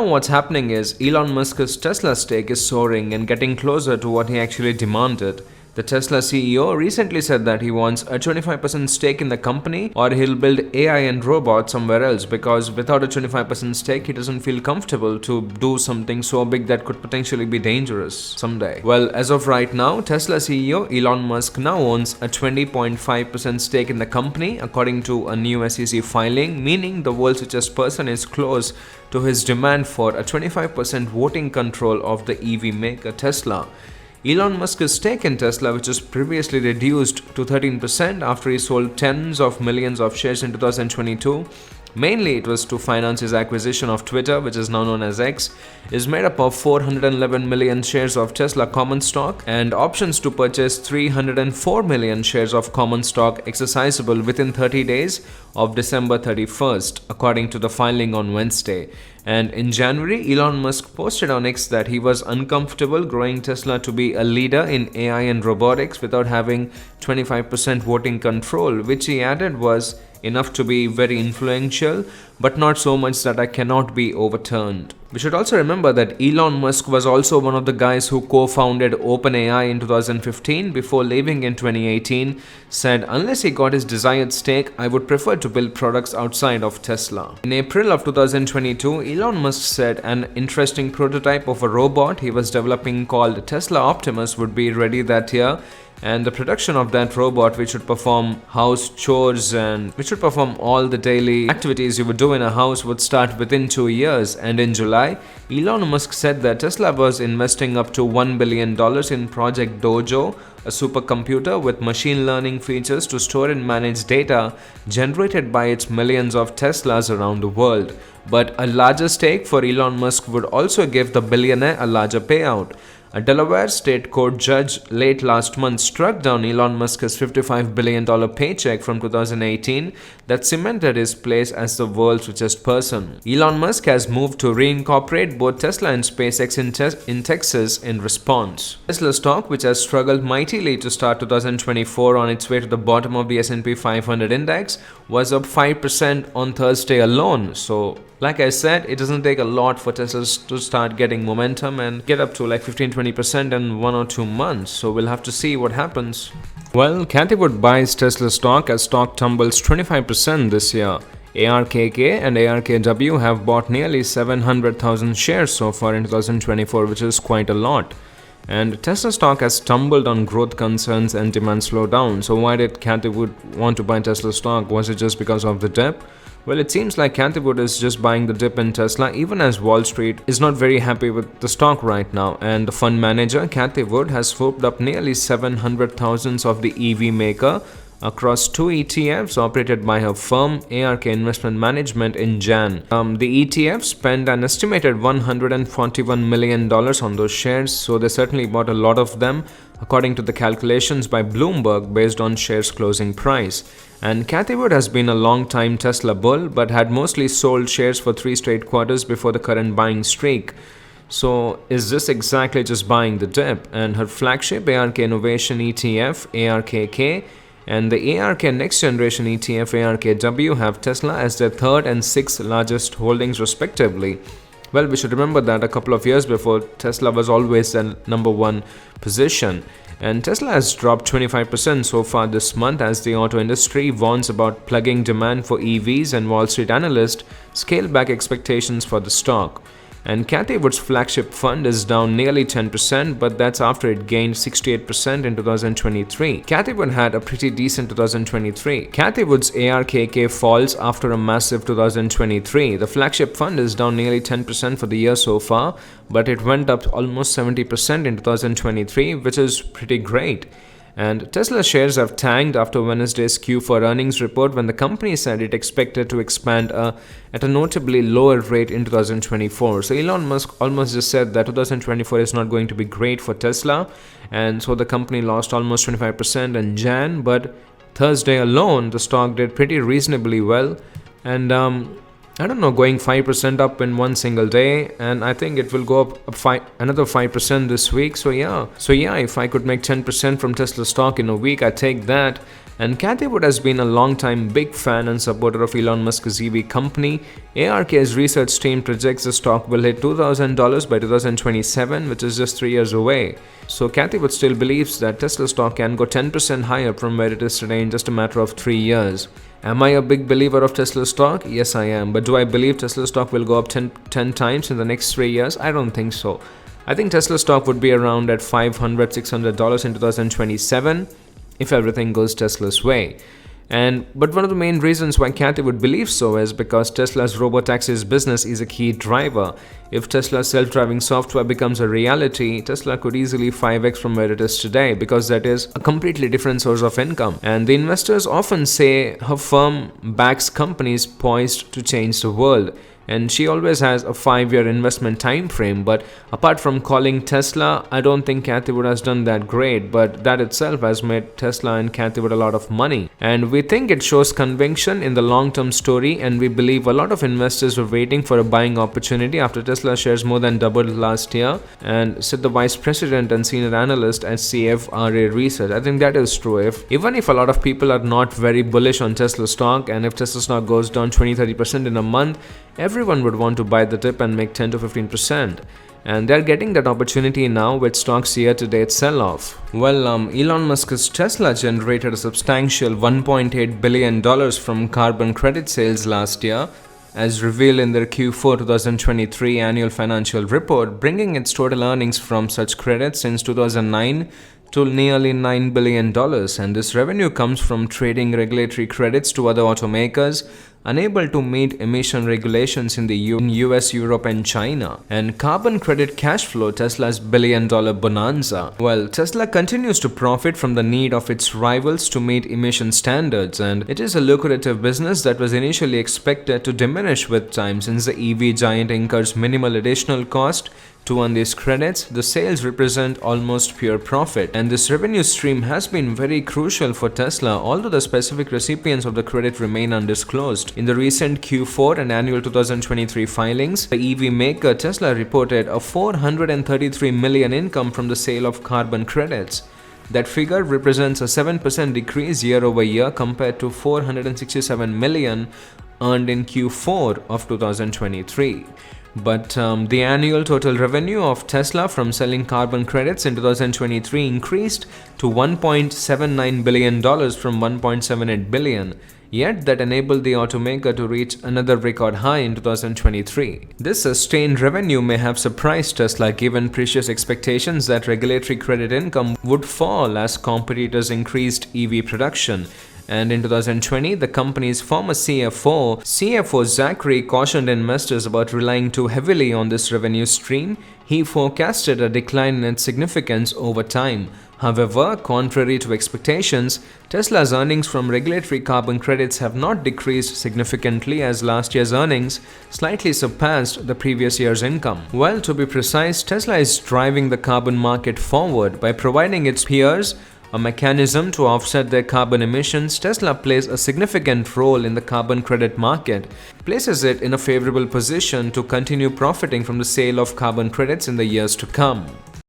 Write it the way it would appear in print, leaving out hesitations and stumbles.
Now what's happening is Elon Musk's Tesla stake is soaring and getting closer to what he actually demanded. The Tesla CEO recently said that he wants a 25% stake in the company or he'll build AI and robots somewhere else, because without a 25% stake he doesn't feel comfortable to do something so big that could potentially be dangerous someday. Well, as of right now, Tesla CEO Elon Musk now owns a 20.5% stake in the company according to a new SEC filing, meaning the world's richest person is close to his demand for a 25% voting control of the EV maker Tesla. Elon Musk's stake in Tesla, which was previously reduced to 13% after he sold tens of millions of shares in 2022, mainly it was to finance his acquisition of Twitter, which is now known as X, is made up of 411 million shares of Tesla common stock and options to purchase 304 million shares of common stock exercisable within 30 days of December 31st, according to the filing on Wednesday. And in January, Elon Musk posted on X that he was uncomfortable growing Tesla to be a leader in AI and robotics without having 25% voting control, which he added was enough to be very influential, but not so much that I cannot be overturned. We should also remember that Elon Musk was also one of the guys who co-founded OpenAI in 2015 before leaving in 2018, said unless he got his desired stake, I would prefer to build products outside of Tesla. In April of 2022, Elon Musk said an interesting prototype of a robot he was developing called Tesla Optimus would be ready that year, and the production of that robot, which would perform house chores and which would perform all the daily activities you would do in a house, would start within 2 years. And in July, Elon Musk said that Tesla was investing up to $1 billion in Project Dojo, a supercomputer with machine learning features to store and manage data generated by its millions of Teslas around the world. But a larger stake for Elon Musk would also give the billionaire a larger payout. A Delaware state court judge late last month struck down Elon Musk's $55 billion paycheck from 2018 that cemented his place as the world's richest person. Elon Musk has moved to reincorporate both Tesla and SpaceX in Texas in response. Tesla stock, which has struggled mightily to start 2024 on its way to the bottom of the S&P 500 index, was up 5% on Thursday alone. So, like I said, it doesn't take a lot for Tesla to start getting momentum and get up to like 15-20% in 1 or 2 months. So we'll have to see what happens. Well, Cathie would buys Tesla stock as stock tumbles 25% this year. ARKK and ARKW have bought nearly 700,000 shares so far in 2024, which is quite a lot. And Tesla stock has tumbled on growth concerns and demand slowdown. So why did Cathie would want to buy Tesla stock? Was it just because of the dip? Well, it seems like Cathie Wood is just buying the dip in Tesla, even as Wall Street is not very happy with the stock right now. And the fund manager, Cathie Wood, has swooped up nearly 700,000 of the EV maker across 2 ETFs operated by her firm, ARK Investment Management, in Jan. The ETF spent an estimated $141 million on those shares, so they certainly bought a lot of them, according to the calculations by Bloomberg based on shares closing price. And Cathie Wood has been a long-time Tesla bull, but had mostly sold shares for 3 straight quarters before the current buying streak. So is this exactly just buying the dip? And her flagship ARK Innovation ETF, ARKK, and the ARK Next Generation ETF, ARKW, have Tesla as their 3rd and 6th largest holdings respectively. Well, we should remember that a couple of years before, Tesla was always the number 1 position. And Tesla has dropped 25% so far this month as the auto industry warns about plugging demand for EVs, and Wall Street analysts scale back expectations for the stock. And Cathie Wood's flagship fund is down nearly 10%, but that's after it gained 68% in 2023. Cathie Wood had a pretty decent 2023. Cathie Wood's ARKK falls after a massive 2023. The flagship fund is down nearly 10% for the year so far, but it went up almost 70% in 2023, which is pretty great. And Tesla shares have tanked after Wednesday's Q4 earnings report, when the company said it expected to expand at a notably lower rate in 2024. So Elon Musk almost just said that 2024 is not going to be great for Tesla, and so the company lost almost 25% in Jan, but Thursday alone the stock did pretty reasonably well, and I don't know, going 5% up in one single day, and I think it will go up another 5% this week. So yeah, if I could make 10% from Tesla stock in a week, I take that. And Cathie Wood has been a long-time big fan and supporter of Elon Musk's EV company. ARK's research team projects the stock will hit $2,000 by 2027, which is just 3 years away. So Cathie Wood still believes that Tesla stock can go 10% higher from where it is today in just a matter of 3 years. Am I a big believer of Tesla stock? Yes, I am. But do I believe Tesla stock will go up 10 times in the next 3 years? I don't think so. I think Tesla stock would be around at $500, $600 in 2027 if everything goes Tesla's way. But one of the main reasons why Cathie would believe so is because Tesla's robotaxis business is a key driver. If Tesla's self-driving software becomes a reality, Tesla could easily 5x from where it is today, because that is a completely different source of income. And the investors often say her firm backs companies poised to change the world. And she always has a 5-year investment time frame. But apart from calling Tesla, I don't think Cathie Wood has done that great, but that itself has made Tesla and Cathie Wood a lot of money. And we think it shows conviction in the long-term story, and we believe a lot of investors were waiting for a buying opportunity after Tesla shares more than doubled last year, and said the vice president and senior analyst at CFRA Research. I think that is true. Even if a lot of people are not very bullish on Tesla stock, and if Tesla stock goes down 20-30% in a month, everyone would want to buy the dip and make 10 to 15%. And they're getting that opportunity now with stocks year-to-date sell-off. Well, Elon Musk's Tesla generated a substantial $1.8 billion from carbon credit sales last year, as revealed in their Q4 2023 annual financial report, bringing its total earnings from such credits since 2009 to nearly $9 billion. And this revenue comes from trading regulatory credits to other automakers unable to meet emission regulations in the US, Europe and China. And carbon credit cash flow, Tesla's billion-dollar bonanza. Well, Tesla continues to profit from the need of its rivals to meet emission standards, and it is a lucrative business that was initially expected to diminish with time. Since the EV giant incurs minimal additional cost to earn these credits, the sales represent almost pure profit. And this revenue stream has been very crucial for Tesla, although the specific recipients of the credit remain undisclosed. In the recent Q4 and annual 2023 filings, the EV maker Tesla reported a $433 million income from the sale of carbon credits. That figure represents a 7% decrease year over year compared to $467 million earned in Q4 of 2023. But the annual total revenue of Tesla from selling carbon credits in 2023 increased to $1.79 billion from $1.78 billion. Yet that enabled the automaker to reach another record high in 2023. This sustained revenue may have surprised Tesla given previous expectations that regulatory credit income would fall as competitors increased EV production. And in 2020, the company's former CFO Zachary cautioned investors about relying too heavily on this revenue stream. He forecasted a decline in its significance over time. However, contrary to expectations, Tesla's earnings from regulatory carbon credits have not decreased significantly, as last year's earnings slightly surpassed the previous year's income. Well, to be precise, Tesla is driving the carbon market forward by providing its peers a mechanism to offset their carbon emissions. Tesla plays a significant role in the carbon credit market, places it in a favorable position to continue profiting from the sale of carbon credits in the years to come.